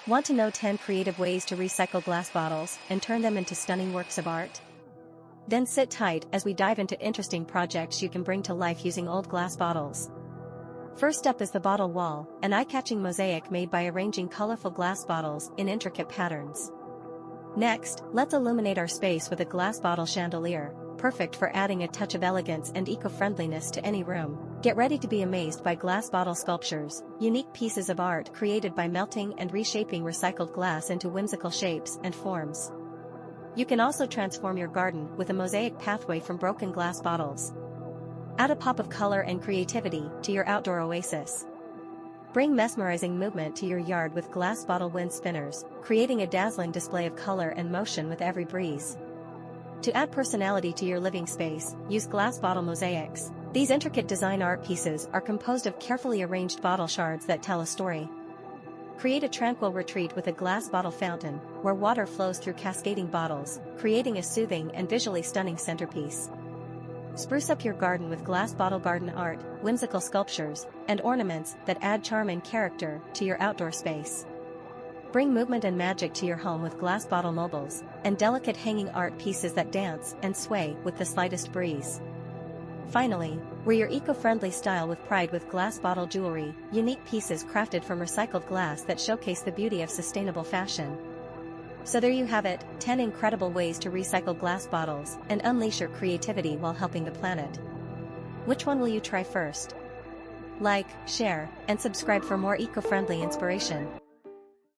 Want to know 10 creative ways to recycle glass bottles and turn them into stunning works of art? Then sit tight as we dive into interesting projects you can bring to life using old glass bottles. First up is the bottle wall, an eye-catching mosaic made by arranging colorful glass bottles in intricate patterns. Next, let's illuminate our space with a glass bottle chandelier, perfect for adding a touch of elegance and eco-friendliness to any room. Get ready to be amazed by glass bottle sculptures, unique pieces of art created by melting and reshaping recycled glass into whimsical shapes and forms. You can also transform your garden with a mosaic pathway from broken glass bottles. Add a pop of color and creativity to your outdoor oasis. Bring mesmerizing movement to your yard with glass bottle wind spinners, creating a dazzling display of color and motion with every breeze. To add personality to your living space, use glass bottle mosaics. These intricate design art pieces are composed of carefully arranged bottle shards that tell a story. Create a tranquil retreat with a glass bottle fountain, where water flows through cascading bottles, creating a soothing and visually stunning centerpiece. Spruce up your garden with glass bottle garden art, whimsical sculptures, and ornaments that add charm and character to your outdoor space. Bring movement and magic to your home with glass bottle mobiles, and delicate hanging art pieces that dance and sway with the slightest breeze. Finally, wear your eco-friendly style with pride with glass bottle jewelry, unique pieces crafted from recycled glass that showcase the beauty of sustainable fashion. So there you have it, 10 incredible ways to recycle glass bottles and unleash your creativity while helping the planet. Which one will you try first? Like, share, and subscribe for more eco-friendly inspiration.